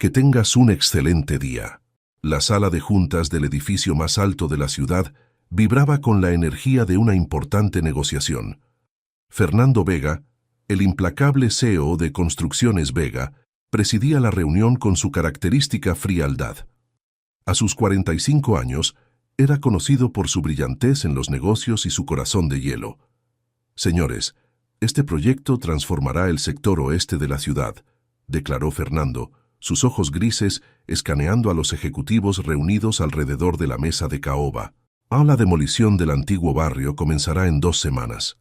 Que tengas un excelente día. La sala de juntas del edificio más alto de la ciudad vibraba con la energía de una importante negociación. Fernando Vega, el implacable CEO de Construcciones Vega, presidía la reunión con su característica frialdad. A sus 45 años, era conocido por su brillantez en los negocios y su corazón de hielo. Señores, este proyecto transformará el sector oeste de la ciudad, declaró Fernando, sus ojos grises escaneando a los ejecutivos reunidos alrededor de la mesa de caoba. La demolición del antiguo barrio comenzará en 2 semanas.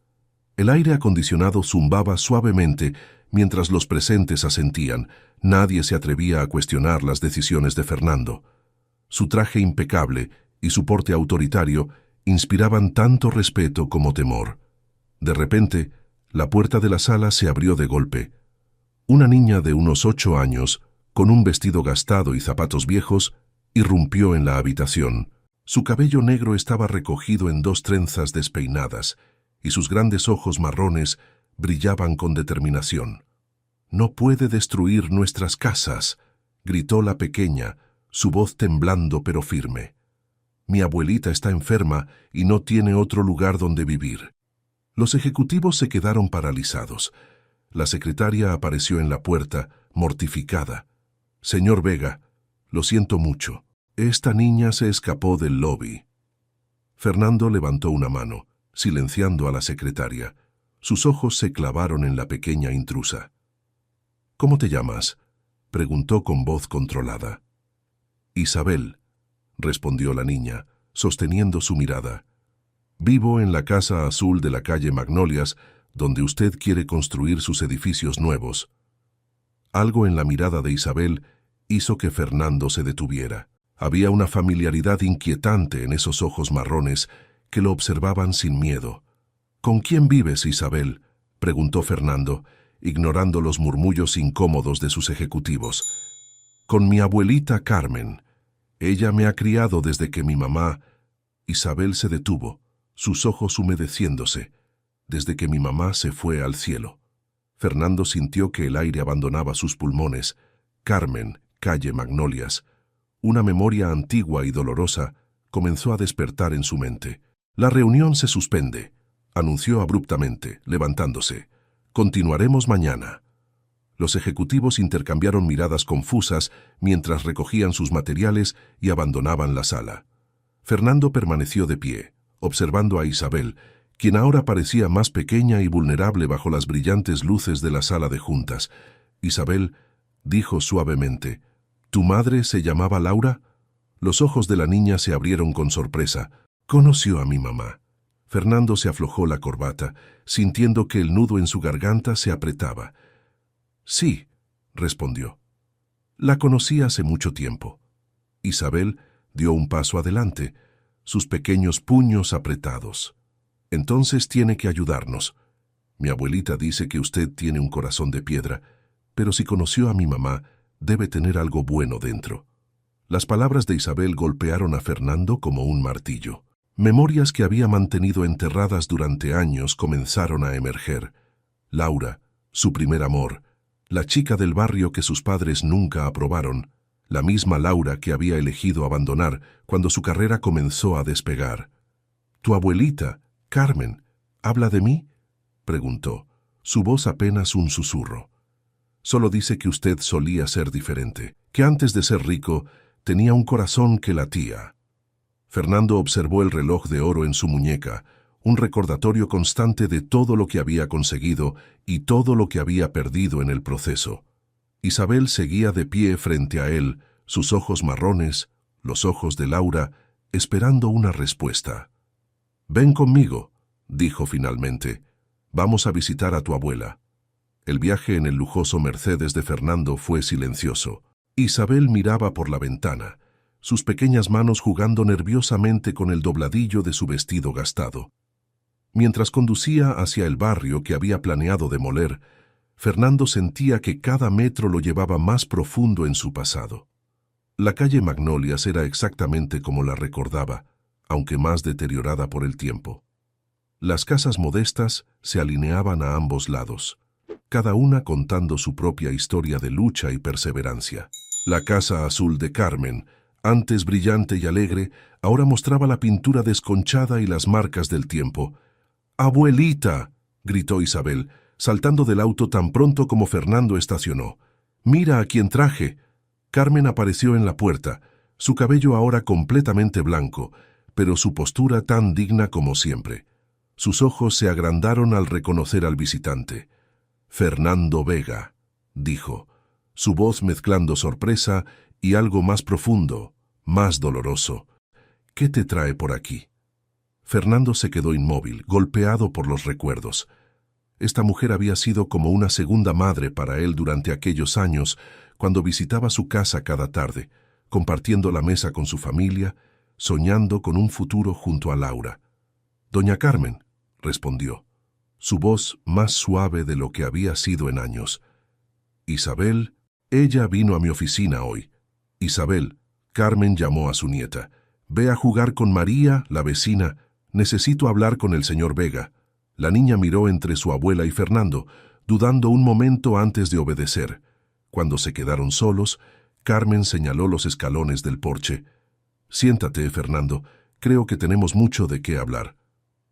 El aire acondicionado zumbaba suavemente mientras los presentes asentían. Nadie se atrevía a cuestionar las decisiones de Fernando. Su traje impecable y su porte autoritario inspiraban tanto respeto como temor. De repente, la puerta de la sala se abrió de golpe. Una niña de unos 8 años, con un vestido gastado y zapatos viejos, irrumpió en la habitación. Su cabello negro estaba recogido en 2 trenzas despeinadas, y sus grandes ojos marrones brillaban con determinación. «No puede destruir nuestras casas», gritó la pequeña, su voz temblando pero firme. «Mi abuelita está enferma y no tiene otro lugar donde vivir». Los ejecutivos se quedaron paralizados. La secretaria apareció en la puerta, mortificada. «Señor Vega, lo siento mucho. Esta niña se escapó del lobby». Fernando levantó una mano, silenciando a la secretaria. Sus ojos se clavaron en la pequeña intrusa. «¿Cómo te llamas?», preguntó con voz controlada. «Isabel», respondió la niña, sosteniendo su mirada. «Vivo en la casa azul de la calle Magnolias, donde usted quiere construir sus edificios nuevos». Algo en la mirada de Isabel hizo que Fernando se detuviera. Había una familiaridad inquietante en esos ojos marrones que lo observaban sin miedo. «¿Con quién vives, Isabel?», preguntó Fernando, ignorando los murmullos incómodos de sus ejecutivos. «Con mi abuelita Carmen. Ella me ha criado desde que mi mamá...». Isabel se detuvo, sus ojos humedeciéndose, «desde que mi mamá se fue al cielo». Fernando sintió que el aire abandonaba sus pulmones. Carmen, calle Magnolias. Una memoria antigua y dolorosa comenzó a despertar en su mente. «La reunión se suspende», anunció abruptamente, levantándose. «Continuaremos mañana». Los ejecutivos intercambiaron miradas confusas mientras recogían sus materiales y abandonaban la sala. Fernando permaneció de pie, observando a Isabel, quien ahora parecía más pequeña y vulnerable bajo las brillantes luces de la sala de juntas. «Isabel», dijo suavemente, «¿tu madre se llamaba Laura?». Los ojos de la niña se abrieron con sorpresa. «Conoció a mi mamá». Fernando se aflojó la corbata, sintiendo que el nudo en su garganta se apretaba. «Sí», respondió. «La conocí hace mucho tiempo». Isabel dio un paso adelante, sus pequeños puños apretados. «Entonces tiene que ayudarnos. Mi abuelita dice que usted tiene un corazón de piedra, pero si conoció a mi mamá, debe tener algo bueno dentro». Las palabras de Isabel golpearon a Fernando como un martillo. Memorias que había mantenido enterradas durante años comenzaron a emerger. Laura, su primer amor, la chica del barrio que sus padres nunca aprobaron, la misma Laura que había elegido abandonar cuando su carrera comenzó a despegar. «¿Tu abuelita, Carmen, habla de mí?», preguntó, su voz apenas un susurro. «Solo dice que usted solía ser diferente, que antes de ser rico tenía un corazón que latía». Fernando observó el reloj de oro en su muñeca, un recordatorio constante de todo lo que había conseguido y todo lo que había perdido en el proceso. Isabel seguía de pie frente a él, sus ojos marrones, los ojos de Laura, esperando una respuesta. «Ven conmigo», dijo finalmente. «Vamos a visitar a tu abuela». El viaje en el lujoso Mercedes de Fernando fue silencioso. Isabel miraba por la ventana, sus pequeñas manos jugando nerviosamente con el dobladillo de su vestido gastado. Mientras conducía hacia el barrio que había planeado demoler, Fernando sentía que cada metro lo llevaba más profundo en su pasado. La calle Magnolias era exactamente como la recordaba, aunque más deteriorada por el tiempo. Las casas modestas se alineaban a ambos lados, cada una contando su propia historia de lucha y perseverancia. La casa azul de Carmen, antes brillante y alegre, ahora mostraba la pintura desconchada y las marcas del tiempo. «¡Abuelita!», gritó Isabel, saltando del auto tan pronto como Fernando estacionó. «¡Mira a quién traje!». Carmen apareció en la puerta, su cabello ahora completamente blanco, pero su postura tan digna como siempre. Sus ojos se agrandaron al reconocer al visitante. «Fernando Vega», dijo, su voz mezclando sorpresa y algo más profundo, más doloroso. «¿Qué te trae por aquí?». Fernando se quedó inmóvil, golpeado por los recuerdos. Esta mujer había sido como una segunda madre para él durante aquellos años, cuando visitaba su casa cada tarde, compartiendo la mesa con su familia, soñando con un futuro junto a Laura. «Doña Carmen», respondió, su voz más suave de lo que había sido en años. «Isabel, ella vino a mi oficina hoy». «Isabel», Carmen llamó a su nieta, «ve a jugar con María, la vecina. Necesito hablar con el señor Vega». La niña miró entre su abuela y Fernando, dudando un momento antes de obedecer. Cuando se quedaron solos, Carmen señaló los escalones del porche. «Siéntate, Fernando, creo que tenemos mucho de qué hablar».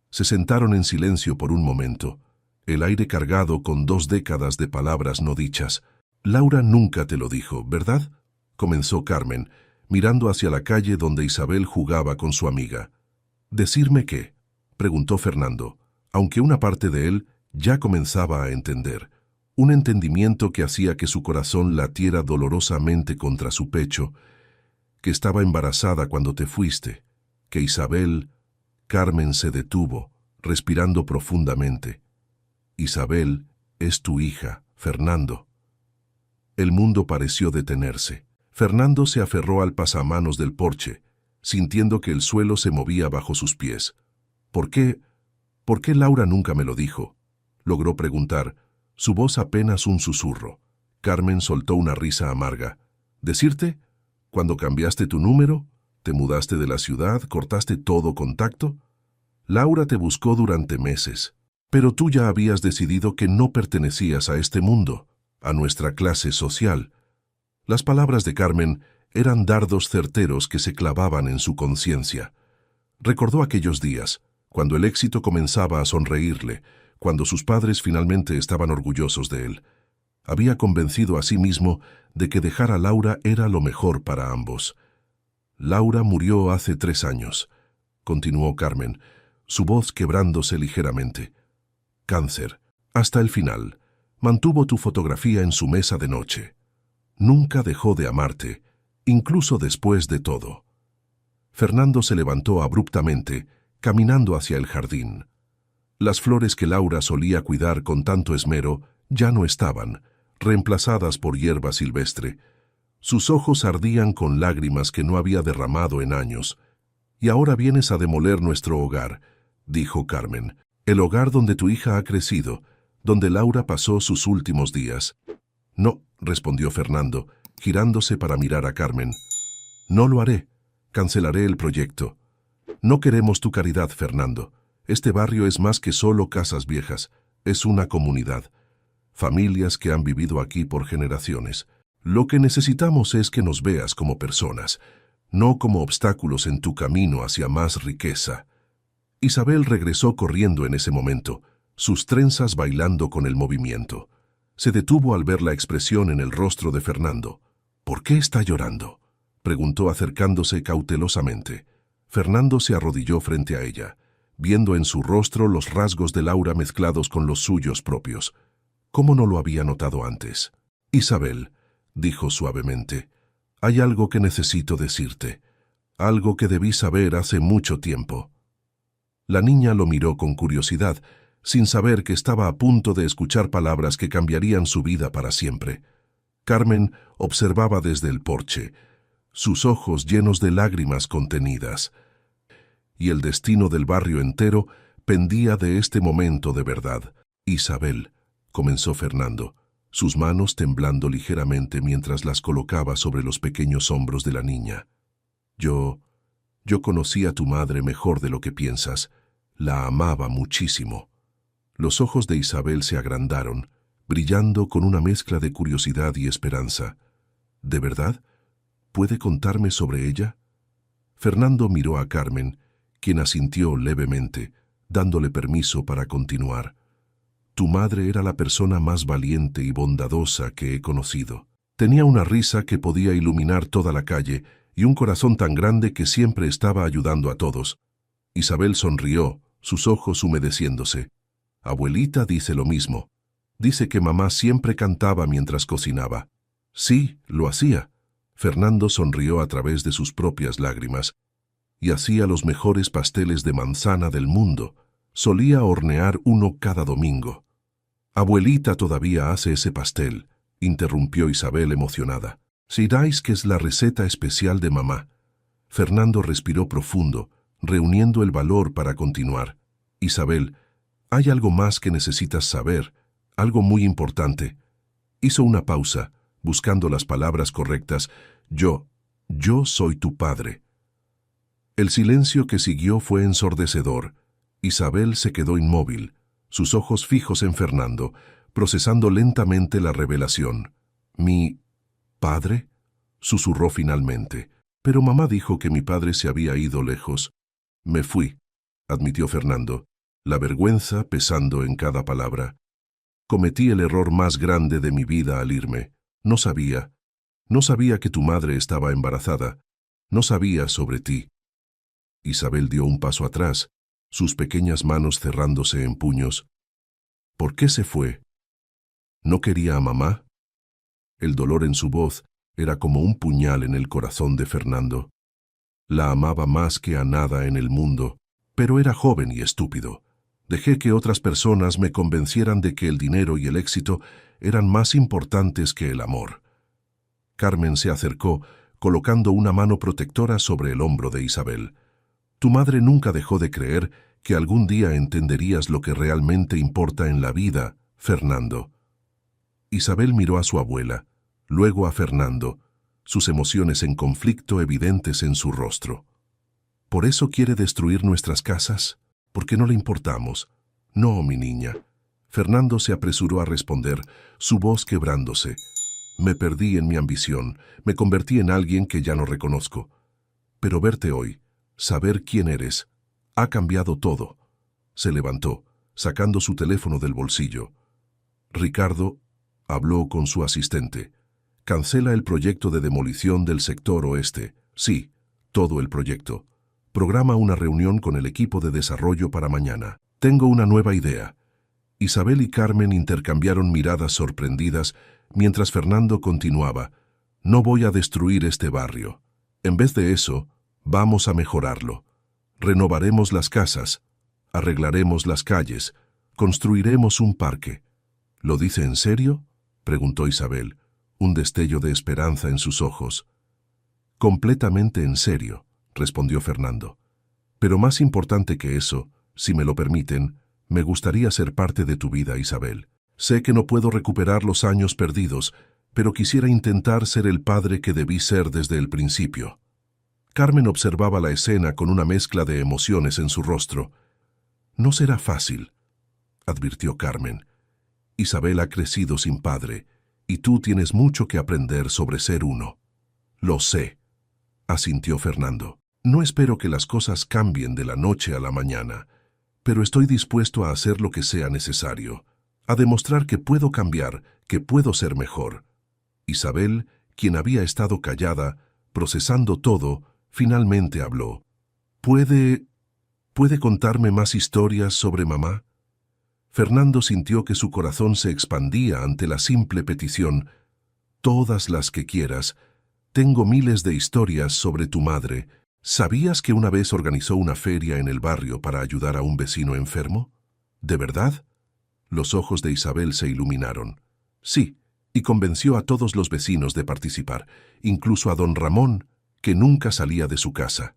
Se sentaron en silencio por un momento, el aire cargado con 2 décadas de palabras no dichas. «Laura nunca te lo dijo, ¿verdad?», comenzó Carmen, mirando hacia la calle donde Isabel jugaba con su amiga. «¿Decirme qué?», preguntó Fernando, aunque una parte de él ya comenzaba a entender. Un entendimiento que hacía que su corazón latiera dolorosamente contra su pecho, que estaba embarazada cuando te fuiste, que Isabel... Carmen se detuvo, respirando profundamente. «Isabel es tu hija, Fernando». El mundo pareció detenerse. Fernando se aferró al pasamanos del porche, sintiendo que el suelo se movía bajo sus pies. ¿Por qué Laura nunca me lo dijo?», logró preguntar, su voz apenas un susurro. Carmen soltó una risa amarga. «¿Decirte? ¿Cuando cambiaste tu número? ¿Te mudaste de la ciudad? ¿Cortaste todo contacto? Laura te buscó durante meses, pero tú ya habías decidido que no pertenecías a este mundo, a nuestra clase social». Las palabras de Carmen eran dardos certeros que se clavaban en su conciencia. Recordó aquellos días, cuando el éxito comenzaba a sonreírle, cuando sus padres finalmente estaban orgullosos de él. Había convencido a sí mismo de que dejar a Laura era lo mejor para ambos. «Laura murió hace 3 años», continuó Carmen, su voz quebrándose ligeramente. «Cáncer, hasta el final. Mantuvo tu fotografía en su mesa de noche. Nunca dejó de amarte, incluso después de todo». Fernando se levantó abruptamente, caminando hacia el jardín. Las flores que Laura solía cuidar con tanto esmero ya no estaban, reemplazadas por hierba silvestre. Sus ojos ardían con lágrimas que no había derramado en años. «Y ahora vienes a demoler nuestro hogar», dijo Carmen, «el hogar donde tu hija ha crecido, donde Laura pasó sus últimos días». «No», respondió Fernando, girándose para mirar a Carmen. «No lo haré. Cancelaré el proyecto. No queremos tu caridad, Fernando. Este barrio es más que solo casas viejas. Es una comunidad. Familias que han vivido aquí por generaciones. Lo que necesitamos es que nos veas como personas, no como obstáculos en tu camino hacia más riqueza». Isabel regresó corriendo en ese momento, sus trenzas bailando con el movimiento. Se detuvo al ver la expresión en el rostro de Fernando. «¿Por qué está llorando?», preguntó acercándose cautelosamente. Fernando se arrodilló frente a ella, viendo en su rostro los rasgos de Laura mezclados con los suyos propios. ¿Cómo no lo había notado antes? «Isabel», dijo suavemente, «hay algo que necesito decirte, algo que debí saber hace mucho tiempo». La niña lo miró con curiosidad, sin saber que estaba a punto de escuchar palabras que cambiarían su vida para siempre. Carmen observaba desde el porche, sus ojos llenos de lágrimas contenidas. Y el destino del barrio entero pendía de este momento de verdad. «Isabel», comenzó Fernando, sus manos temblando ligeramente mientras las colocaba sobre los pequeños hombros de la niña. Yo conocí a tu madre mejor de lo que piensas. La amaba muchísimo». Los ojos de Isabel se agrandaron, brillando con una mezcla de curiosidad y esperanza. ¿De verdad? ¿Puede contarme sobre ella? Fernando miró a Carmen, quien asintió levemente, dándole permiso para continuar. Tu madre era la persona más valiente y bondadosa que he conocido. Tenía una risa que podía iluminar toda la calle y un corazón tan grande que siempre estaba ayudando a todos. Isabel sonrió, sus ojos humedeciéndose. Abuelita dice lo mismo. Dice que mamá siempre cantaba mientras cocinaba. Sí, lo hacía. Fernando sonrió a través de sus propias lágrimas. Y hacía los mejores pasteles de manzana del mundo. Solía hornear uno cada domingo. Abuelita todavía hace ese pastel, interrumpió Isabel emocionada. Si dais que es la receta especial de mamá. Fernando respiró profundo, reuniendo el valor para continuar. Isabel, hay algo más que necesitas saber, algo muy importante. Hizo una pausa, buscando las palabras correctas. Yo soy tu padre. El silencio que siguió fue ensordecedor. Isabel se quedó inmóvil, sus ojos fijos en Fernando, procesando lentamente la revelación. ¿Mi padre? Susurró finalmente. Pero mamá dijo que mi padre se había ido lejos. Me fui, admitió Fernando, la vergüenza pesando en cada palabra. Cometí el error más grande de mi vida al irme. No sabía que tu madre estaba embarazada. No sabía sobre ti. Isabel dio un paso atrás, sus pequeñas manos cerrándose en puños. ¿Por qué se fue? ¿No quería a mamá? El dolor en su voz era como un puñal en el corazón de Fernando. La amaba más que a nada en el mundo, pero era joven y estúpido. Dejé que otras personas me convencieran de que el dinero y el éxito eran más importantes que el amor. Carmen se acercó, colocando una mano protectora sobre el hombro de Isabel. Tu madre nunca dejó de creer que algún día entenderías lo que realmente importa en la vida, Fernando. Isabel miró a su abuela, luego a Fernando, sus emociones en conflicto evidentes en su rostro. ¿Por eso quiere destruir nuestras casas? ¿Por qué no le importamos? No, mi niña. Fernando se apresuró a responder, su voz quebrándose. Me perdí en mi ambición, me convertí en alguien que ya no reconozco. Pero verte hoy, saber quién eres, ha cambiado todo. Se levantó, sacando su teléfono del bolsillo. Ricardo habló con su asistente. Cancela el proyecto de demolición del sector oeste. Sí, todo el proyecto. Programa una reunión con el equipo de desarrollo para mañana. Tengo una nueva idea. Isabel y Carmen intercambiaron miradas sorprendidas mientras Fernando continuaba. No voy a destruir este barrio. En vez de eso, vamos a mejorarlo. Renovaremos las casas, arreglaremos las calles, construiremos un parque. ¿Lo dice en serio?, preguntó Isabel, un destello de esperanza en sus ojos. Completamente en serio, respondió Fernando. Pero más importante que eso, si me lo permiten, me gustaría ser parte de tu vida, Isabel. Sé que no puedo recuperar los años perdidos, pero quisiera intentar ser el padre que debí ser desde el principio. Carmen observaba la escena con una mezcla de emociones en su rostro. No será fácil, advirtió Carmen. Isabel ha crecido sin padre, y tú tienes mucho que aprender sobre ser uno. Lo sé, asintió Fernando. No espero que las cosas cambien de la noche a la mañana, pero estoy dispuesto a hacer lo que sea necesario, a demostrar que puedo cambiar, que puedo ser mejor. Isabel, quien había estado callada, procesando todo, finalmente habló. ¿Puede contarme más historias sobre mamá? Fernando sintió que su corazón se expandía ante la simple petición. Todas las que quieras. Tengo miles de historias sobre tu madre. ¿Sabías que una vez organizó una feria en el barrio para ayudar a un vecino enfermo? ¿De verdad? Los ojos de Isabel se iluminaron. Sí, y convenció a todos los vecinos de participar, incluso a don Ramón, que nunca salía de su casa.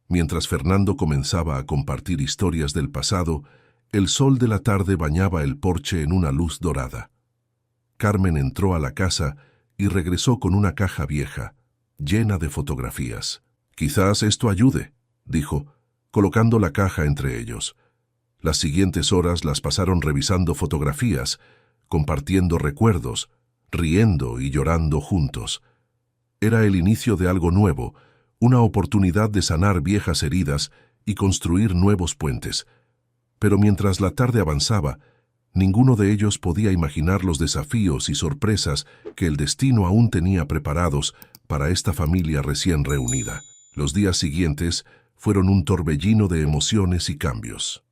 Mientras Fernando comenzaba a compartir historias del pasado, el sol de la tarde bañaba el porche en una luz dorada. Carmen entró a la casa y regresó con una caja vieja, llena de fotografías. «Quizás esto ayude», dijo, colocando la caja entre ellos. Las siguientes horas las pasaron revisando fotografías, compartiendo recuerdos, riendo y llorando juntos. Era el inicio de algo nuevo, una oportunidad de sanar viejas heridas y construir nuevos puentes. Pero mientras la tarde avanzaba, ninguno de ellos podía imaginar los desafíos y sorpresas que el destino aún tenía preparados para esta familia recién reunida. Los días siguientes fueron un torbellino de emociones y cambios.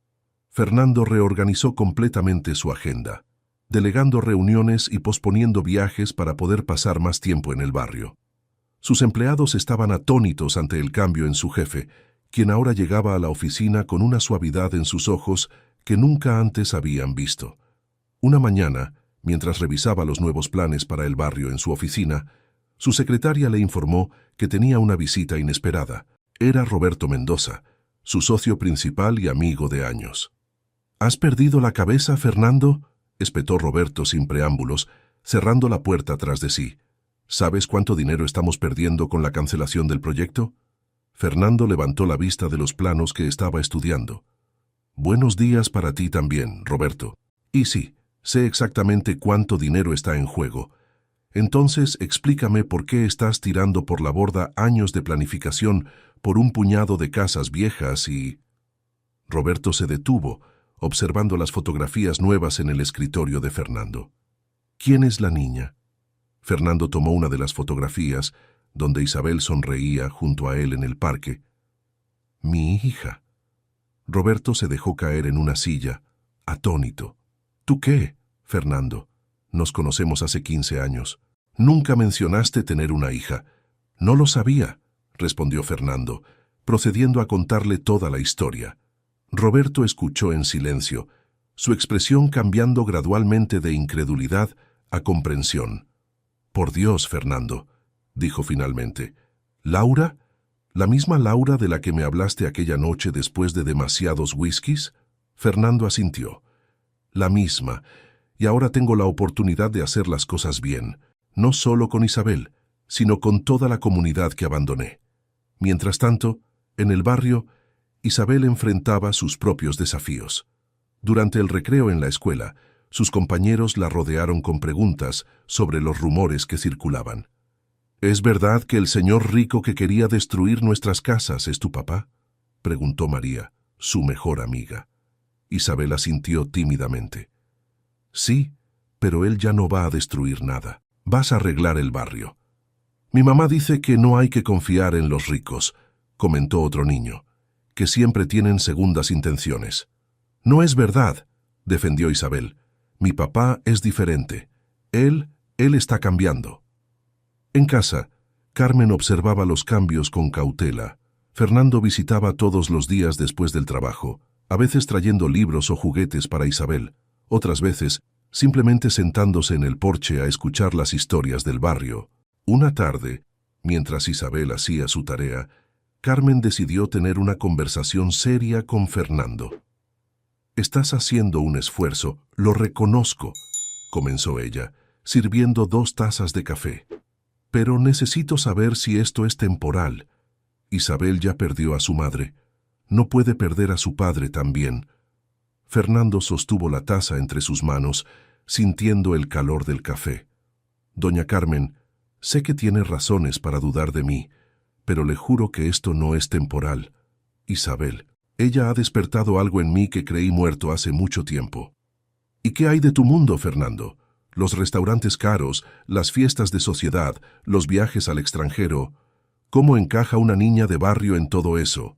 Fernando reorganizó completamente su agenda, delegando reuniones y posponiendo viajes para poder pasar más tiempo en el barrio. Sus empleados estaban atónitos ante el cambio en su jefe, quien ahora llegaba a la oficina con una suavidad en sus ojos que nunca antes habían visto. Una mañana, mientras revisaba los nuevos planes para el barrio en su oficina, su secretaria le informó que tenía una visita inesperada. Era Roberto Mendoza, su socio principal y amigo de años. ¿Has perdido la cabeza, Fernando?, espetó Roberto sin preámbulos, cerrando la puerta tras de sí. ¿Sabes cuánto dinero estamos perdiendo con la cancelación del proyecto? Fernando levantó la vista de los planos que estaba estudiando. Buenos días para ti también, Roberto. Y sí, sé exactamente cuánto dinero está en juego. Entonces, explícame por qué estás tirando por la borda años de planificación por un puñado de casas viejas y... Roberto se detuvo, observando las fotografías nuevas en el escritorio de Fernando. ¿Quién es la niña? Fernando tomó una de las fotografías, donde Isabel sonreía junto a él en el parque. Mi hija. Roberto se dejó caer en una silla, atónito. ¿Tú qué, Fernando? Nos conocemos hace 15 años. Nunca mencionaste tener una hija. No lo sabía, respondió Fernando, procediendo a contarle toda la historia. Roberto escuchó en silencio, su expresión cambiando gradualmente de incredulidad a comprensión. Por Dios, Fernando, dijo finalmente. ¿Laura? ¿La misma Laura de la que me hablaste aquella noche después de demasiados whiskies? Fernando asintió. La misma, y ahora tengo la oportunidad de hacer las cosas bien, no solo con Isabel, sino con toda la comunidad que abandoné. Mientras tanto, en el barrio, Isabel enfrentaba sus propios desafíos. Durante el recreo en la escuela, sus compañeros la rodearon con preguntas sobre los rumores que circulaban. ¿Es verdad que el señor rico que quería destruir nuestras casas es tu papá?, preguntó María, su mejor amiga. Isabel asintió tímidamente. Sí, pero él ya no va a destruir nada. Vas a arreglar el barrio. Mi mamá dice que no hay que confiar en los ricos, comentó otro niño, que siempre tienen segundas intenciones. No es verdad, defendió Isabel. Mi papá es diferente. Él está cambiando. En casa, Carmen observaba los cambios con cautela. Fernando visitaba todos los días después del trabajo, a veces trayendo libros o juguetes para Isabel, otras veces simplemente sentándose en el porche a escuchar las historias del barrio. Una tarde, mientras Isabel hacía su tarea, Carmen decidió tener una conversación seria con Fernando. «Estás haciendo un esfuerzo, lo reconozco», comenzó ella, sirviendo 2 tazas de café. «Pero necesito saber si esto es temporal. Isabel ya perdió a su madre. No puede perder a su padre también». Fernando sostuvo la taza entre sus manos, sintiendo el calor del café. «Doña Carmen, sé que tiene razones para dudar de mí, pero le juro que esto no es temporal. Isabel, ella ha despertado algo en mí que creí muerto hace mucho tiempo». «¿Y qué hay de tu mundo, Fernando? Los restaurantes caros, las fiestas de sociedad, los viajes al extranjero. ¿Cómo encaja una niña de barrio en todo eso?».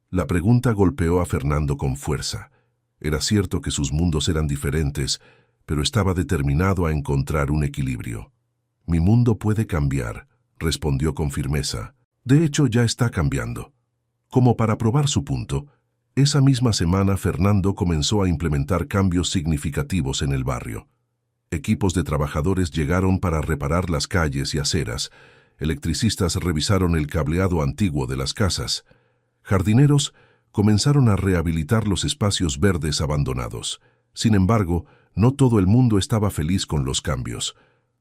La pregunta golpeó a Fernando con fuerza. Era cierto que sus mundos eran diferentes, pero estaba determinado a encontrar un equilibrio. «Mi mundo puede cambiar», respondió con firmeza. «De hecho, ya está cambiando». Como para probar su punto, esa misma semana Fernando comenzó a implementar cambios significativos en el barrio. Equipos de trabajadores llegaron para reparar las calles y aceras. Electricistas revisaron el cableado antiguo de las casas. Jardineros comenzaron a rehabilitar los espacios verdes abandonados. Sin embargo, no todo el mundo estaba feliz con los cambios.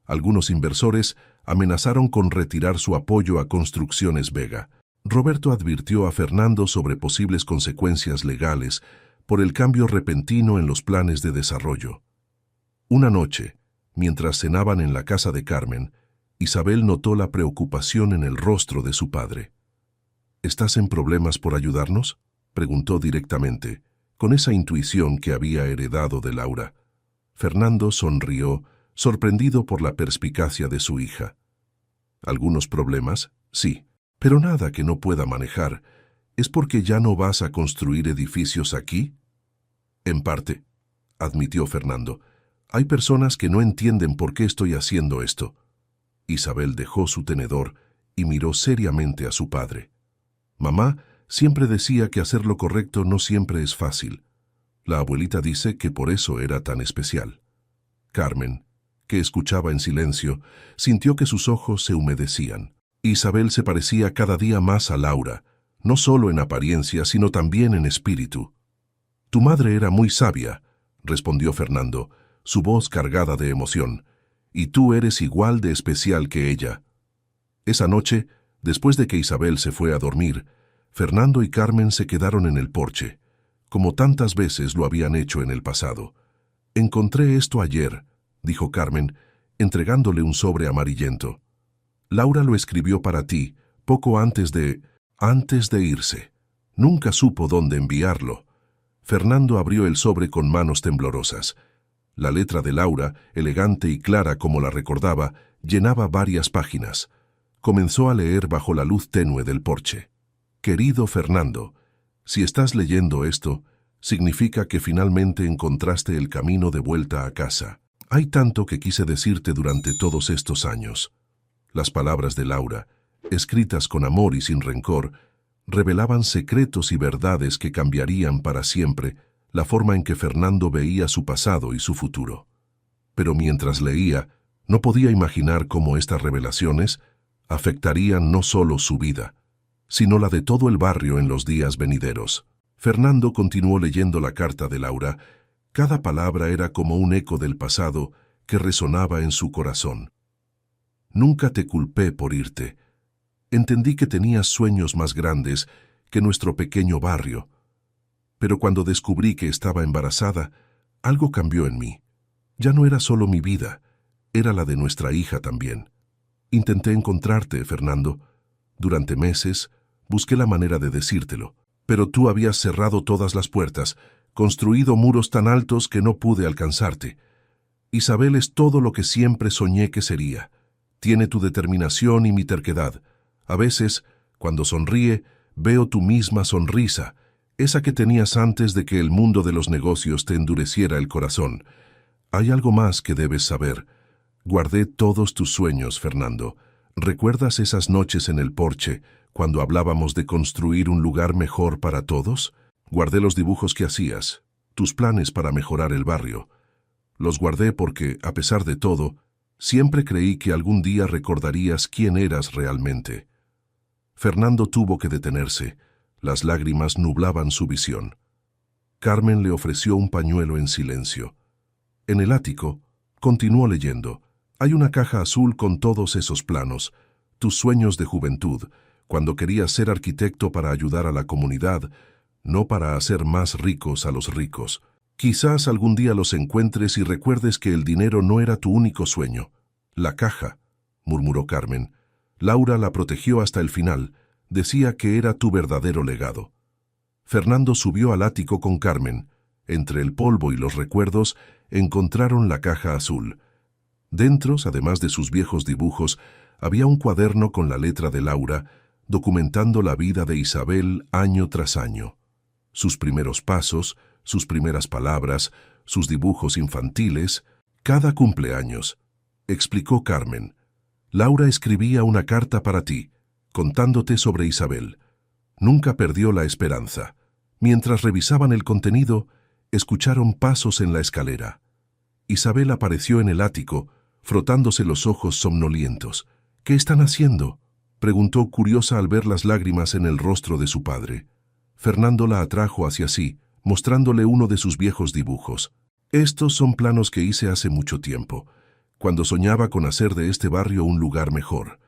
Algunos inversores amenazaron con retirar su apoyo a Construcciones Vega. Roberto advirtió a Fernando sobre posibles consecuencias legales por el cambio repentino en los planes de desarrollo. Una noche, mientras cenaban en la casa de Carmen, Isabel notó la preocupación en el rostro de su padre. ¿Estás en problemas por ayudarnos?, preguntó directamente, con esa intuición que había heredado de Laura. Fernando sonrió, sorprendido por la perspicacia de su hija. ¿Algunos problemas? Sí, pero nada que no pueda manejar. ¿Es porque ya no vas a construir edificios aquí? En parte, admitió Fernando. Hay personas que no entienden por qué estoy haciendo esto. Isabel dejó su tenedor y miró seriamente a su padre. Mamá siempre decía que hacer lo correcto no siempre es fácil. La abuelita dice que por eso era tan especial. Carmen, que escuchaba en silencio, sintió que sus ojos se humedecían. Isabel se parecía cada día más a Laura, no solo en apariencia, sino también en espíritu. Tu madre era muy sabia, respondió Fernando, su voz cargada de emoción, y tú eres igual de especial que ella. Esa noche, después de que Isabel se fue a dormir, Fernando y Carmen se quedaron en el porche, como tantas veces lo habían hecho en el pasado. Encontré esto ayer, dijo Carmen, entregándole un sobre amarillento. Laura lo escribió para ti, poco antes de irse. Nunca supo dónde enviarlo. Fernando abrió el sobre con manos temblorosas. La letra de Laura, elegante y clara como la recordaba, llenaba varias páginas. Comenzó a leer bajo la luz tenue del porche. Querido Fernando, si estás leyendo esto, significa que finalmente encontraste el camino de vuelta a casa. Hay tanto que quise decirte durante todos estos años. Las palabras de Laura, escritas con amor y sin rencor, revelaban secretos y verdades que cambiarían para siempre la forma en que Fernando veía su pasado y su futuro. Pero mientras leía, no podía imaginar cómo estas revelaciones afectarían no solo su vida, sino la de todo el barrio en los días venideros. Fernando continuó leyendo la carta de Laura. Cada palabra era como un eco del pasado que resonaba en su corazón. Nunca te culpé por irte. Entendí que tenías sueños más grandes que nuestro pequeño barrio. Pero cuando descubrí que estaba embarazada, algo cambió en mí. Ya no era solo mi vida, era la de nuestra hija también. Intenté encontrarte, Fernando. Durante meses, busqué la manera de decírtelo, pero tú habías cerrado todas las puertas, construido muros tan altos que no pude alcanzarte. Isabel es todo lo que siempre soñé que sería. Tiene tu determinación y mi terquedad. A veces, cuando sonríe, veo tu misma sonrisa, esa que tenías antes de que el mundo de los negocios te endureciera el corazón. Hay algo más que debes saber. Guardé todos tus sueños, Fernando. ¿Recuerdas esas noches en el porche, cuando hablábamos de construir un lugar mejor para todos? Guardé los dibujos que hacías, tus planes para mejorar el barrio. Los guardé porque, a pesar de todo, siempre creí que algún día recordarías quién eras realmente. Fernando tuvo que detenerse. Las lágrimas nublaban su visión. Carmen le ofreció un pañuelo en silencio. En el ático, continuó leyendo. Hay una caja azul con todos esos planos, tus sueños de juventud, cuando querías ser arquitecto para ayudar a la comunidad, no para hacer más ricos a los ricos. Quizás algún día los encuentres y recuerdes que el dinero no era tu único sueño. La caja, murmuró Carmen. Laura la protegió hasta el final. Decía que era tu verdadero legado. Fernando subió al ático con Carmen. Entre el polvo y los recuerdos, encontraron la caja azul. Dentro, además de sus viejos dibujos, había un cuaderno con la letra de Laura, documentando la vida de Isabel año tras año. Sus primeros pasos, sus primeras palabras, sus dibujos infantiles, cada cumpleaños. Explicó Carmen. Laura escribía una carta para ti, contándote sobre Isabel. Nunca perdió la esperanza. Mientras revisaban el contenido, escucharon pasos en la escalera. Isabel apareció en el ático, frotándose los ojos somnolientos. ¿Qué están haciendo?, preguntó curiosa al ver las lágrimas en el rostro de su padre. Fernando la atrajo hacia sí, mostrándole uno de sus viejos dibujos. Estos son planos que hice hace mucho tiempo, cuando soñaba con hacer de este barrio un lugar mejor.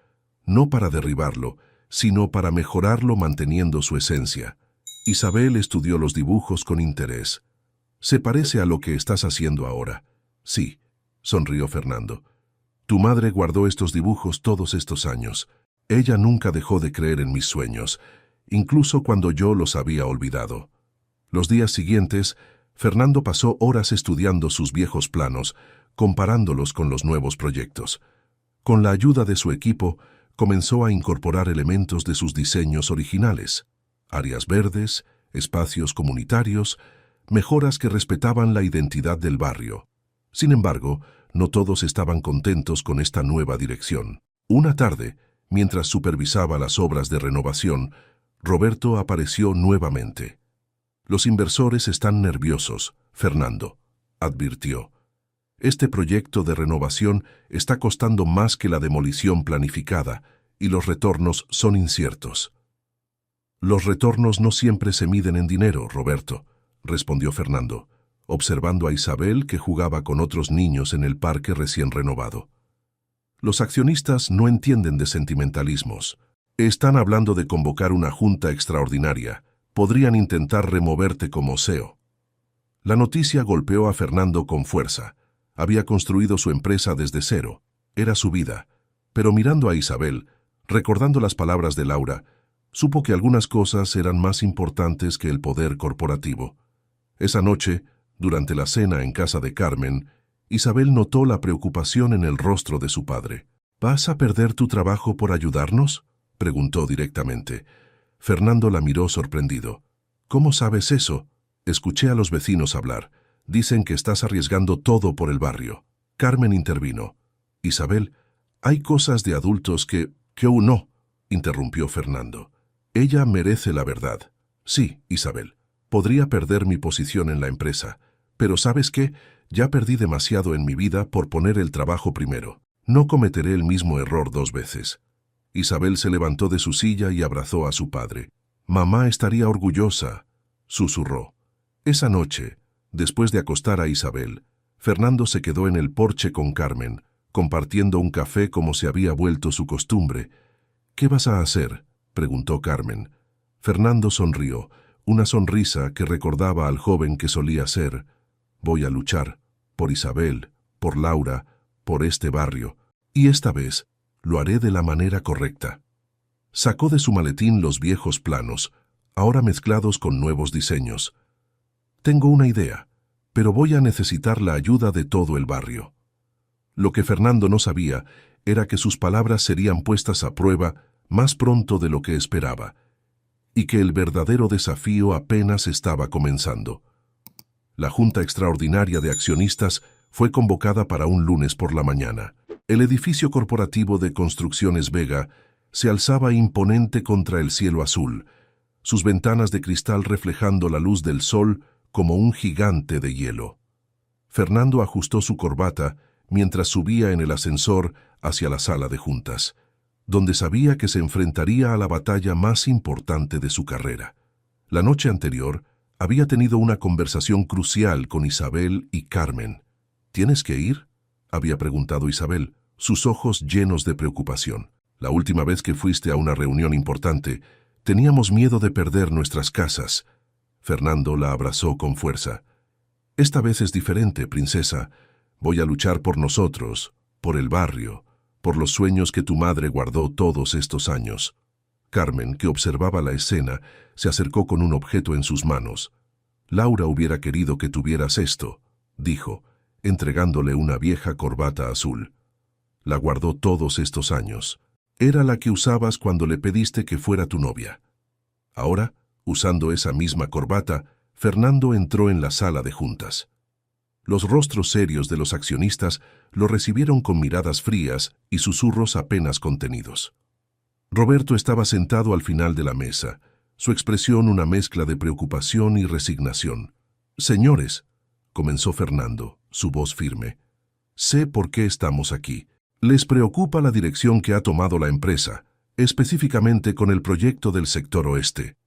No para derribarlo, sino para mejorarlo manteniendo su esencia. Isabel estudió los dibujos con interés. ¿Se parece a lo que estás haciendo ahora? Sí, sonrió Fernando. Tu madre guardó estos dibujos todos estos años. Ella nunca dejó de creer en mis sueños, incluso cuando yo los había olvidado. Los días siguientes, Fernando pasó horas estudiando sus viejos planos, comparándolos con los nuevos proyectos. Con la ayuda de su equipo, comenzó a incorporar elementos de sus diseños originales: áreas verdes, espacios comunitarios, mejoras que respetaban la identidad del barrio. Sin embargo, no todos estaban contentos con esta nueva dirección. Una tarde, mientras supervisaba las obras de renovación, Roberto apareció nuevamente. «Los inversores están nerviosos, Fernando», advirtió. «Este proyecto de renovación está costando más que la demolición planificada y los retornos son inciertos». «Los retornos no siempre se miden en dinero, Roberto», respondió Fernando, observando a Isabel, que jugaba con otros niños en el parque recién renovado. «Los accionistas no entienden de sentimentalismos. Están hablando de convocar una junta extraordinaria. Podrían intentar removerte como CEO». La noticia golpeó a Fernando con fuerza. Había construido su empresa desde cero. Era su vida. Pero mirando a Isabel, recordando las palabras de Laura, supo que algunas cosas eran más importantes que el poder corporativo. Esa noche, durante la cena en casa de Carmen, Isabel notó la preocupación en el rostro de su padre. «¿Vas a perder tu trabajo por ayudarnos?», preguntó directamente. Fernando la miró sorprendido. «¿Cómo sabes eso? Escuché a los vecinos hablar. Dicen que estás arriesgando todo por el barrio». Carmen intervino. «Isabel, hay cosas de adultos que no», interrumpió Fernando. «Ella merece la verdad». «Sí, Isabel, podría perder mi posición en la empresa. Pero ¿sabes qué? Ya perdí demasiado en mi vida por poner el trabajo primero. No cometeré el mismo error 2 veces». Isabel se levantó de su silla y abrazó a su padre. «Mamá estaría orgullosa», susurró. Esa noche, después de acostar a Isabel, Fernando se quedó en el porche con Carmen, compartiendo un café como se había vuelto su costumbre. «¿Qué vas a hacer?», preguntó Carmen. Fernando sonrió, una sonrisa que recordaba al joven que solía ser. «Voy a luchar, por Isabel, por Laura, por este barrio, y esta vez lo haré de la manera correcta». Sacó de su maletín los viejos planos, ahora mezclados con nuevos diseños. «Tengo una idea, pero voy a necesitar la ayuda de todo el barrio». Lo que Fernando no sabía era que sus palabras serían puestas a prueba más pronto de lo que esperaba, y que el verdadero desafío apenas estaba comenzando. La Junta Extraordinaria de Accionistas fue convocada para un lunes por la mañana. El edificio corporativo de Construcciones Vega se alzaba imponente contra el cielo azul, sus ventanas de cristal reflejando la luz del sol como un gigante de hielo. Fernando ajustó su corbata mientras subía en el ascensor hacia la sala de juntas, donde sabía que se enfrentaría a la batalla más importante de su carrera. La noche anterior había tenido una conversación crucial con Isabel y Carmen. «¿Tienes que ir?», había preguntado Isabel, sus ojos llenos de preocupación. «La última vez que fuiste a una reunión importante, teníamos miedo de perder nuestras casas». Fernando la abrazó con fuerza. «Esta vez es diferente, princesa. Voy a luchar por nosotros, por el barrio, por los sueños que tu madre guardó todos estos años». Carmen, que observaba la escena, se acercó con un objeto en sus manos. «Laura hubiera querido que tuvieras esto», dijo, entregándole una vieja corbata azul. «La guardó todos estos años. Era la que usabas cuando le pediste que fuera tu novia». Ahora, usando esa misma corbata, Fernando entró en la sala de juntas. Los rostros serios de los accionistas lo recibieron con miradas frías y susurros apenas contenidos. Roberto estaba sentado al final de la mesa, su expresión una mezcla de preocupación y resignación. «Señores», comenzó Fernando, su voz firme, «sé por qué estamos aquí. Les preocupa la dirección que ha tomado la empresa, específicamente con el proyecto del sector oeste».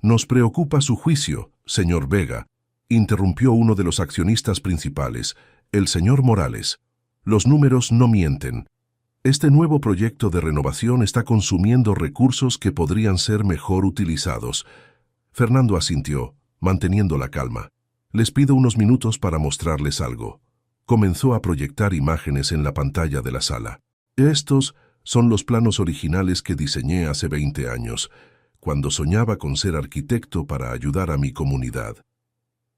«Nos preocupa su juicio, señor Vega», interrumpió uno de los accionistas principales, el señor Morales. «Los números no mienten. Este nuevo proyecto de renovación está consumiendo recursos que podrían ser mejor utilizados». Fernando asintió, manteniendo la calma. «Les pido unos minutos para mostrarles algo». Comenzó a proyectar imágenes en la pantalla de la sala. Estos son los planos originales que diseñé hace 20 años, cuando soñaba con ser arquitecto para ayudar a mi comunidad.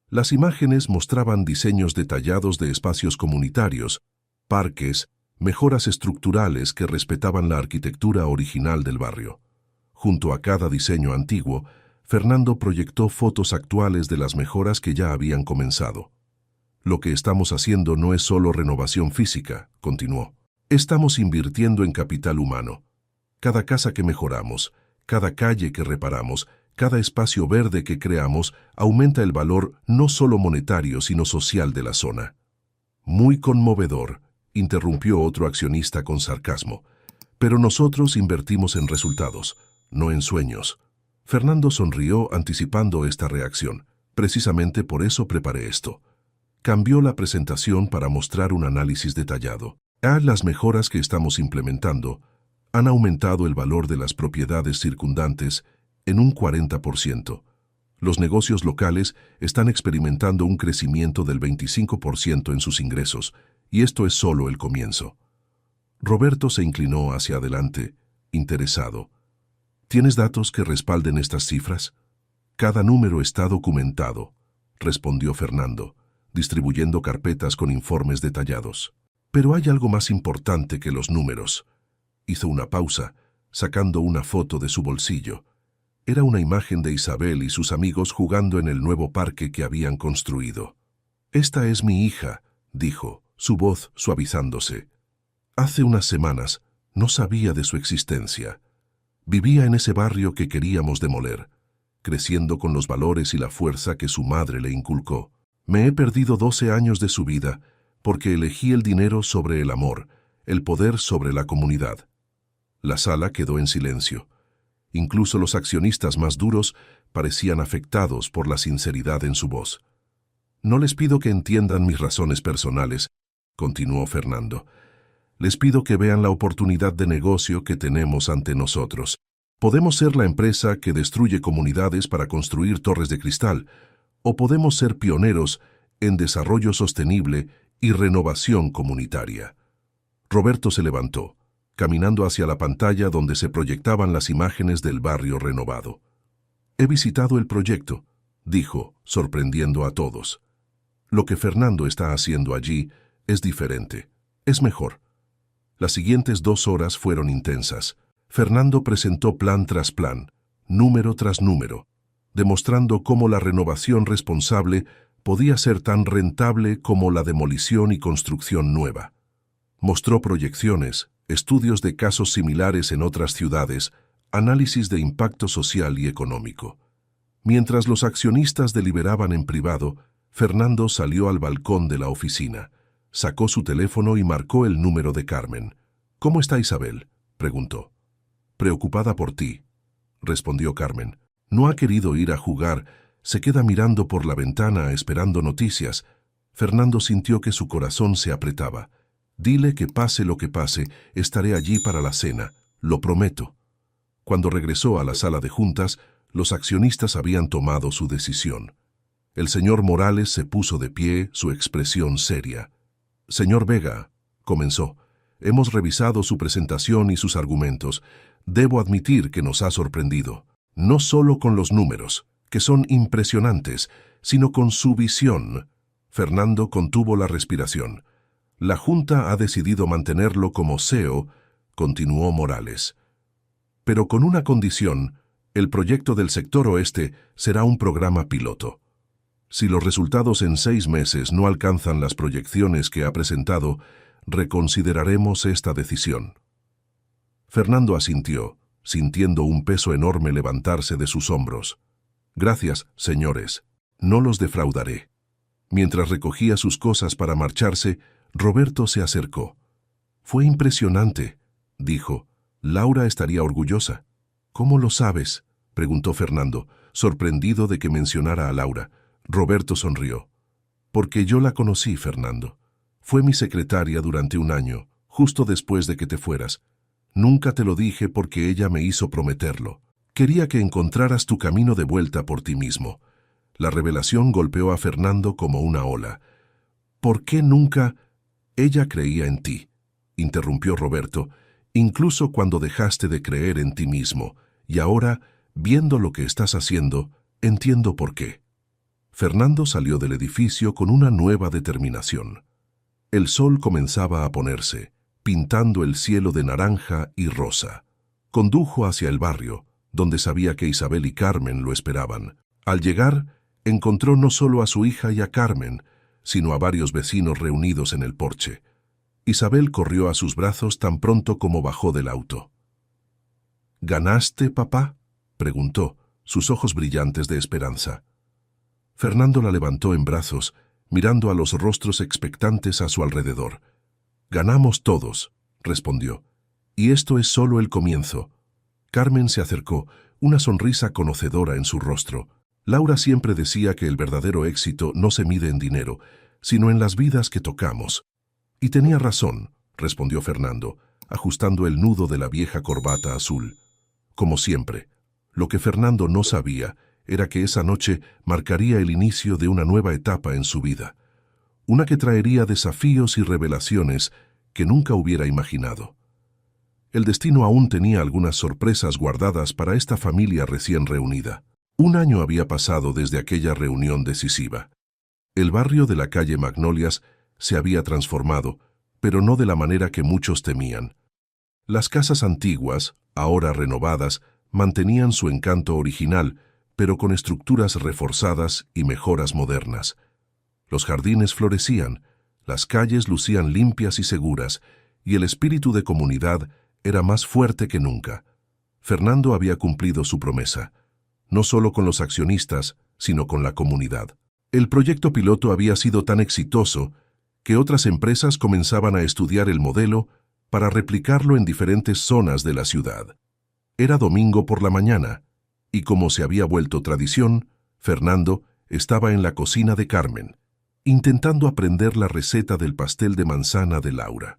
Las imágenes mostraban diseños detallados de espacios comunitarios, parques, mejoras estructurales que respetaban la arquitectura original del barrio. Junto a cada diseño antiguo, Fernando proyectó fotos actuales de las mejoras que ya habían comenzado. Lo que estamos haciendo no es solo renovación física, continuó. Estamos invirtiendo en capital humano. Cada casa que mejoramos, cada calle que reparamos, cada espacio verde que creamos aumenta el valor no solo monetario sino social de la zona. Muy conmovedor, interrumpió otro accionista con sarcasmo. Pero nosotros invertimos en resultados, no en sueños. Fernando sonrió anticipando esta reacción. Precisamente por eso preparé esto. Cambió la presentación para mostrar un análisis detallado. Las mejoras que estamos implementando han aumentado el valor de las propiedades circundantes en un 40%. Los negocios locales están experimentando un crecimiento del 25% en sus ingresos, y esto es solo el comienzo. Roberto se inclinó hacia adelante, interesado. ¿Tienes datos que respalden estas cifras? Cada número está documentado, respondió Fernando, distribuyendo carpetas con informes detallados. Pero hay algo más importante que los números. Hizo una pausa, sacando una foto de su bolsillo. Era una imagen de Isabel y sus amigos jugando en el nuevo parque que habían construido. «Esta es mi hija», dijo, su voz suavizándose. «Hace unas semanas no sabía de su existencia. Vivía en ese barrio que queríamos demoler, creciendo con los valores y la fuerza que su madre le inculcó. Me he perdido 12 años de su vida porque elegí el dinero sobre el amor, el poder sobre la comunidad». La sala quedó en silencio. Incluso los accionistas más duros parecían afectados por la sinceridad en su voz. «No les pido que entiendan mis razones personales», continuó Fernando. «Les pido que vean la oportunidad de negocio que tenemos ante nosotros. Podemos ser la empresa que destruye comunidades para construir torres de cristal, o podemos ser pioneros en desarrollo sostenible y renovación comunitaria». Roberto se levantó, caminando hacia la pantalla donde se proyectaban las imágenes del barrio renovado. «He visitado el proyecto», dijo, sorprendiendo a todos. «Lo que Fernando está haciendo allí es diferente, es mejor». Las siguientes 2 horas fueron intensas. Fernando presentó plan tras plan, número tras número, demostrando cómo la renovación responsable podía ser tan rentable como la demolición y construcción nueva. Mostró proyecciones, estudios de casos similares en otras ciudades, análisis de impacto social y económico. Mientras los accionistas deliberaban en privado, Fernando salió al balcón de la oficina, sacó su teléfono y marcó el número de Carmen. «¿Cómo está Isabel?», preguntó. «Preocupada por ti», respondió Carmen. «No ha querido ir a jugar, se queda mirando por la ventana esperando noticias». Fernando sintió que su corazón se apretaba. «Dile que pase lo que pase, estaré allí para la cena, lo prometo». Cuando regresó a la sala de juntas, los accionistas habían tomado su decisión. El señor Morales se puso de pie, su expresión seria. «Señor Vega», comenzó, «hemos revisado su presentación y sus argumentos. Debo admitir que nos ha sorprendido, no solo con los números, que son impresionantes, sino con su visión». Fernando contuvo la respiración. «La Junta ha decidido mantenerlo como CEO», continuó Morales. «Pero con una condición, el proyecto del sector oeste será un programa piloto. Si los resultados en 6 meses no alcanzan las proyecciones que ha presentado, reconsideraremos esta decisión». Fernando asintió, sintiendo un peso enorme levantarse de sus hombros. «Gracias, señores. No los defraudaré». Mientras recogía sus cosas para marcharse, Roberto se acercó. «Fue impresionante», dijo. «Laura estaría orgullosa». «¿Cómo lo sabes?», preguntó Fernando, sorprendido de que mencionara a Laura. Roberto sonrió. «Porque yo la conocí, Fernando. Fue mi secretaria durante un año, justo después de que te fueras. Nunca te lo dije porque ella me hizo prometerlo. Quería que encontraras tu camino de vuelta por ti mismo». La revelación golpeó a Fernando como una ola. ¿Por qué nunca? Ella creía en ti, interrumpió Roberto, incluso cuando dejaste de creer en ti mismo, y ahora, viendo lo que estás haciendo, entiendo por qué. Fernando salió del edificio con una nueva determinación. El sol comenzaba a ponerse, pintando el cielo de naranja y rosa. Condujo hacia el barrio, donde sabía que Isabel y Carmen lo esperaban. Al llegar, encontró no solo a su hija y a Carmen, sino a varios vecinos reunidos en el porche. Isabel corrió a sus brazos tan pronto como bajó del auto. ¿Ganaste, papá?, preguntó, sus ojos brillantes de esperanza. Fernando la levantó en brazos, mirando a los rostros expectantes a su alrededor. «Ganamos todos», respondió, «y esto es solo el comienzo». Carmen se acercó, una sonrisa conocedora en su rostro. Laura siempre decía que el verdadero éxito no se mide en dinero, sino en las vidas que tocamos. Y tenía razón, respondió Fernando, ajustando el nudo de la vieja corbata azul. Como siempre, lo que Fernando no sabía era que esa noche marcaría el inicio de una nueva etapa en su vida, una que traería desafíos y revelaciones que nunca hubiera imaginado. El destino aún tenía algunas sorpresas guardadas para esta familia recién reunida. Un año había pasado desde aquella reunión decisiva. El barrio de la calle Magnolias se había transformado, pero no de la manera que muchos temían. Las casas antiguas, ahora renovadas, mantenían su encanto original, pero con estructuras reforzadas y mejoras modernas. Los jardines florecían, las calles lucían limpias y seguras, y el espíritu de comunidad era más fuerte que nunca. Fernando había cumplido su promesa, no solo con los accionistas, sino con la comunidad. El proyecto piloto había sido tan exitoso que otras empresas comenzaban a estudiar el modelo para replicarlo en diferentes zonas de la ciudad. Era domingo por la mañana, y como se había vuelto tradición, Fernando estaba en la cocina de Carmen, intentando aprender la receta del pastel de manzana de Laura.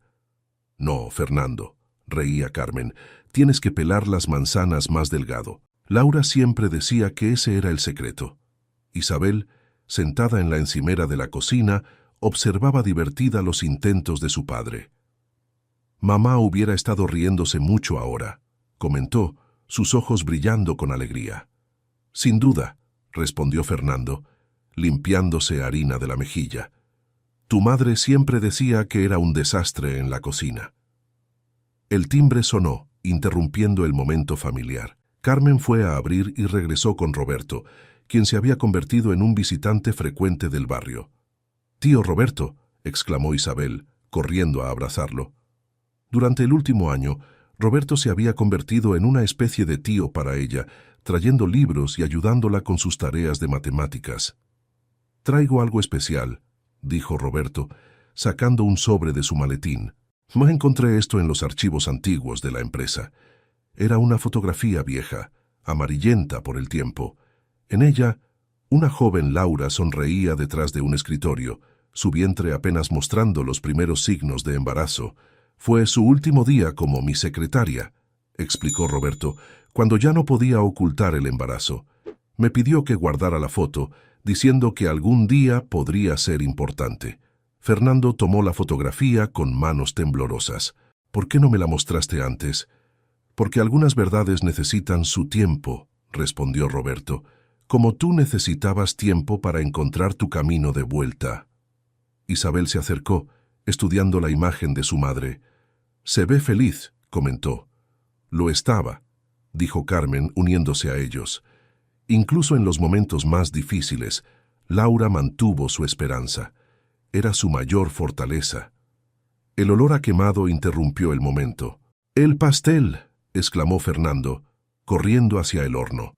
«No, Fernando», reía Carmen, «tienes que pelar las manzanas más delgado». Laura siempre decía que ese era el secreto. Isabel, sentada en la encimera de la cocina, observaba divertida los intentos de su padre. «Mamá hubiera estado riéndose mucho ahora», comentó, sus ojos brillando con alegría. «Sin duda», respondió Fernando, limpiándose harina de la mejilla. «Tu madre siempre decía que era un desastre en la cocina». El timbre sonó, interrumpiendo el momento familiar. Carmen fue a abrir y regresó con Roberto, quien se había convertido en un visitante frecuente del barrio. «Tío Roberto», exclamó Isabel, corriendo a abrazarlo. Durante el último año, Roberto se había convertido en una especie de tío para ella, trayendo libros y ayudándola con sus tareas de matemáticas. «Traigo algo especial», dijo Roberto, sacando un sobre de su maletín. «Me encontré esto en los archivos antiguos de la empresa». Era una fotografía vieja, amarillenta por el tiempo. En ella, una joven Laura sonreía detrás de un escritorio, su vientre apenas mostrando los primeros signos de embarazo. «Fue su último día como mi secretaria», explicó Roberto, cuando ya no podía ocultar el embarazo. «Me pidió que guardara la foto, diciendo que algún día podría ser importante». Fernando tomó la fotografía con manos temblorosas. «¿Por qué no me la mostraste antes?» «Porque algunas verdades necesitan su tiempo», respondió Roberto, «como tú necesitabas tiempo para encontrar tu camino de vuelta». Isabel se acercó, estudiando la imagen de su madre. «Se ve feliz», comentó. «Lo estaba», dijo Carmen, uniéndose a ellos. Incluso en los momentos más difíciles, Laura mantuvo su esperanza. Era su mayor fortaleza. El olor a quemado interrumpió el momento. «¡El pastel!», exclamó Fernando, corriendo hacia el horno.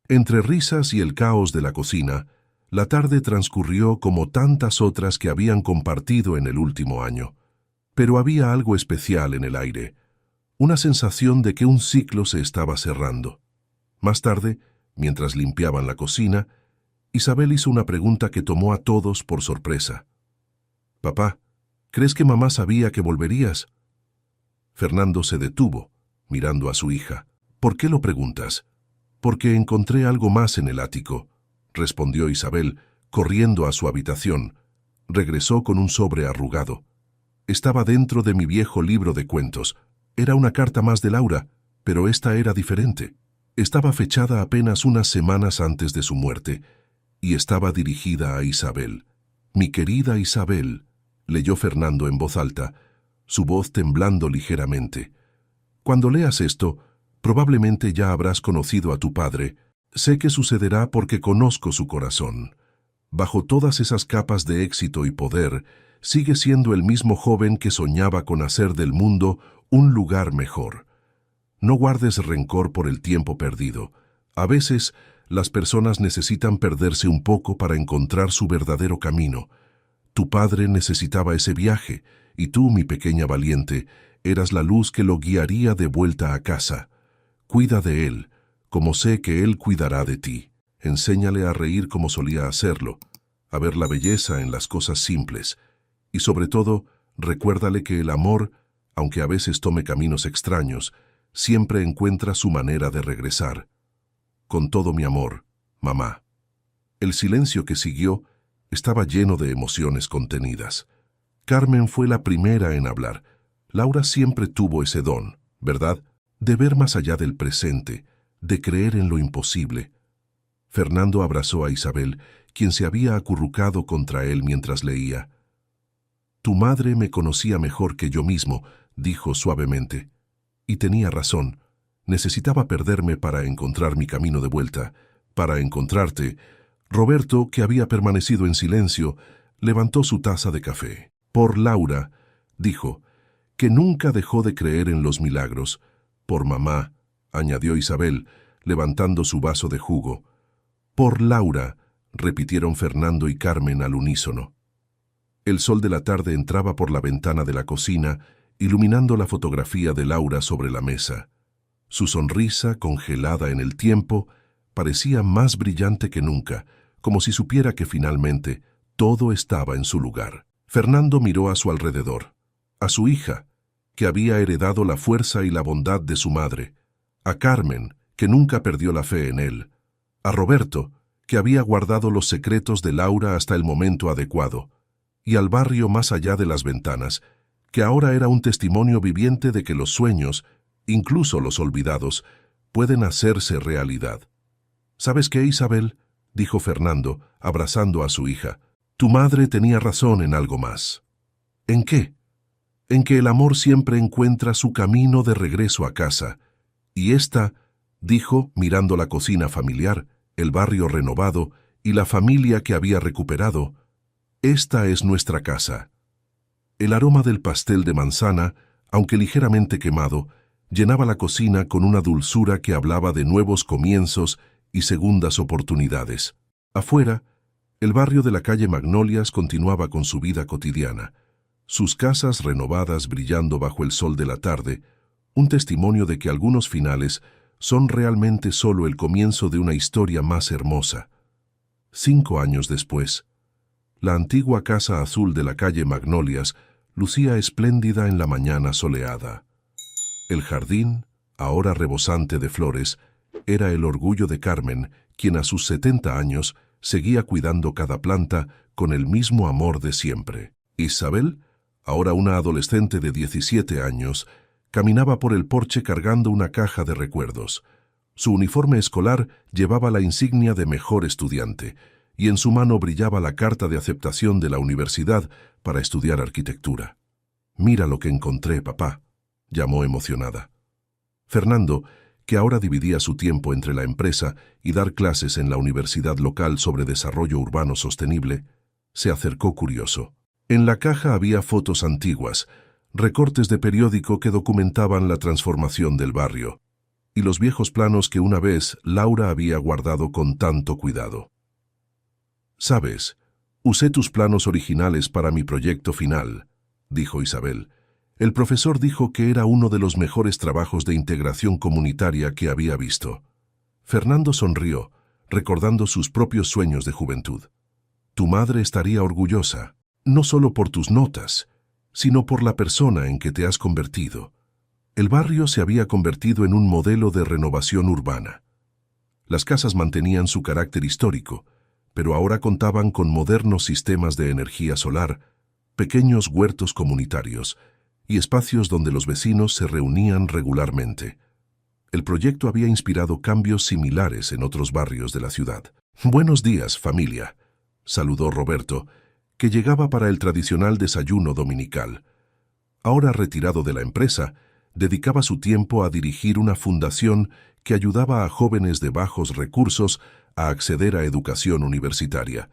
Entre risas y el caos de la cocina, la tarde transcurrió como tantas otras que habían compartido en el último año. Pero había algo especial en el aire, una sensación de que un ciclo se estaba cerrando. Más tarde, mientras limpiaban la cocina, Isabel hizo una pregunta que tomó a todos por sorpresa. «Papá, ¿crees que mamá sabía que volverías?» Fernando se detuvo, mirando a su hija. «¿Por qué lo preguntas?» «Porque encontré algo más en el ático», respondió Isabel, corriendo a su habitación. Regresó con un sobre arrugado. Estaba dentro de mi viejo libro de cuentos. Era una carta más de Laura, pero esta era diferente. Estaba fechada apenas unas semanas antes de su muerte, y estaba dirigida a Isabel. «Mi querida Isabel», leyó Fernando en voz alta, su voz temblando ligeramente. «Cuando leas esto, probablemente ya habrás conocido a tu padre. Sé que sucederá porque conozco su corazón. Bajo todas esas capas de éxito y poder, sigue siendo el mismo joven que soñaba con hacer del mundo un lugar mejor. No guardes rencor por el tiempo perdido. A veces, las personas necesitan perderse un poco para encontrar su verdadero camino. Tu padre necesitaba ese viaje, y tú, mi pequeña valiente, eras la luz que lo guiaría de vuelta a casa. Cuida de él, como sé que él cuidará de ti. Enséñale a reír como solía hacerlo, a ver la belleza en las cosas simples, y sobre todo, recuérdale que el amor, aunque a veces tome caminos extraños, siempre encuentra su manera de regresar. Con todo mi amor, mamá». El silencio que siguió estaba lleno de emociones contenidas. Carmen fue la primera en hablar. Laura siempre tuvo ese don, ¿verdad?, de ver más allá del presente, de creer en lo imposible. Fernando abrazó a Isabel, quien se había acurrucado contra él mientras leía. «Tu madre me conocía mejor que yo mismo», dijo suavemente. «Y tenía razón. Necesitaba perderme para encontrar mi camino de vuelta, para encontrarte». Roberto, que había permanecido en silencio, levantó su taza de café. «Por Laura», dijo, «que nunca dejó de creer en los milagros. Por mamá», añadió Isabel, levantando su vaso de jugo. «Por Laura», repitieron Fernando y Carmen al unísono. El sol de la tarde entraba por la ventana de la cocina, iluminando la fotografía de Laura sobre la mesa. Su sonrisa, congelada en el tiempo, parecía más brillante que nunca, como si supiera que finalmente todo estaba en su lugar. Fernando miró a su alrededor, a su hija, que había heredado la fuerza y la bondad de su madre, a Carmen, que nunca perdió la fe en él, a Roberto, que había guardado los secretos de Laura hasta el momento adecuado, y al barrio más allá de las ventanas, que ahora era un testimonio viviente de que los sueños, incluso los olvidados, pueden hacerse realidad. «¿Sabes qué, Isabel?», dijo Fernando, abrazando a su hija. «Tu madre tenía razón en algo más». «¿En qué?». «En que el amor siempre encuentra su camino de regreso a casa. Y esta», dijo, mirando la cocina familiar, el barrio renovado y la familia que había recuperado, «esta es nuestra casa». El aroma del pastel de manzana, aunque ligeramente quemado, llenaba la cocina con una dulzura que hablaba de nuevos comienzos y segundas oportunidades. Afuera, el barrio de la calle Magnolias continuaba con su vida cotidiana, sus casas renovadas brillando bajo el sol de la tarde, un testimonio de que algunos finales son realmente solo el comienzo de una historia más hermosa. 5 años después, la antigua casa azul de la calle Magnolias lucía espléndida en la mañana soleada. El jardín, ahora rebosante de flores, era el orgullo de Carmen, quien a sus 70 años seguía cuidando cada planta con el mismo amor de siempre. Isabel, ahora una adolescente de 17 años, caminaba por el porche cargando una caja de recuerdos. Su uniforme escolar llevaba la insignia de mejor estudiante, y en su mano brillaba la carta de aceptación de la universidad para estudiar arquitectura. «Mira lo que encontré, papá», llamó emocionada. Fernando, que ahora dividía su tiempo entre la empresa y dar clases en la universidad local sobre desarrollo urbano sostenible, se acercó curioso. En la caja había fotos antiguas, recortes de periódico que documentaban la transformación del barrio, y los viejos planos que una vez Laura había guardado con tanto cuidado. «Sabes, usé tus planos originales para mi proyecto final», dijo Isabel. «El profesor dijo que era uno de los mejores trabajos de integración comunitaria que había visto». Fernando sonrió, recordando sus propios sueños de juventud. «Tu madre estaría orgullosa, no solo por tus notas, sino por la persona en que te has convertido». El barrio se había convertido en un modelo de renovación urbana. Las casas mantenían su carácter histórico, pero ahora contaban con modernos sistemas de energía solar, pequeños huertos comunitarios y espacios donde los vecinos se reunían regularmente. El proyecto había inspirado cambios similares en otros barrios de la ciudad. «Buenos días, familia», saludó Roberto, que llegaba para el tradicional desayuno dominical. Ahora retirado de la empresa, dedicaba su tiempo a dirigir una fundación que ayudaba a jóvenes de bajos recursos a acceder a educación universitaria.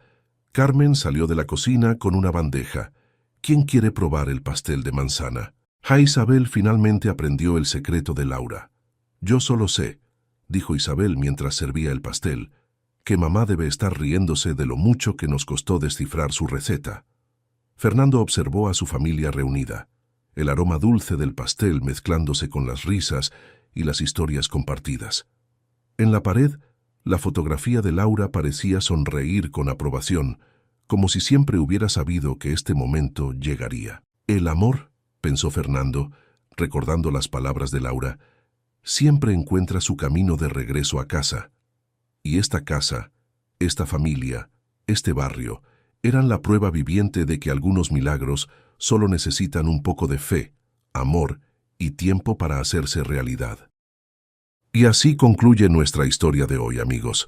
Carmen salió de la cocina con una bandeja. ¿Quién quiere probar el pastel de manzana? Isabel finalmente aprendió el secreto de Laura. «Yo solo sé», dijo Isabel mientras servía el pastel, «que mamá debe estar riéndose de lo mucho que nos costó descifrar su receta». Fernando observó a su familia reunida, el aroma dulce del pastel mezclándose con las risas y las historias compartidas. En la pared, la fotografía de Laura parecía sonreír con aprobación, como si siempre hubiera sabido que este momento llegaría. «El amor», pensó Fernando, recordando las palabras de Laura, «siempre encuentra su camino de regreso a casa». Y esta casa, esta familia, este barrio, eran la prueba viviente de que algunos milagros solo necesitan un poco de fe, amor y tiempo para hacerse realidad. Y así concluye nuestra historia de hoy, amigos.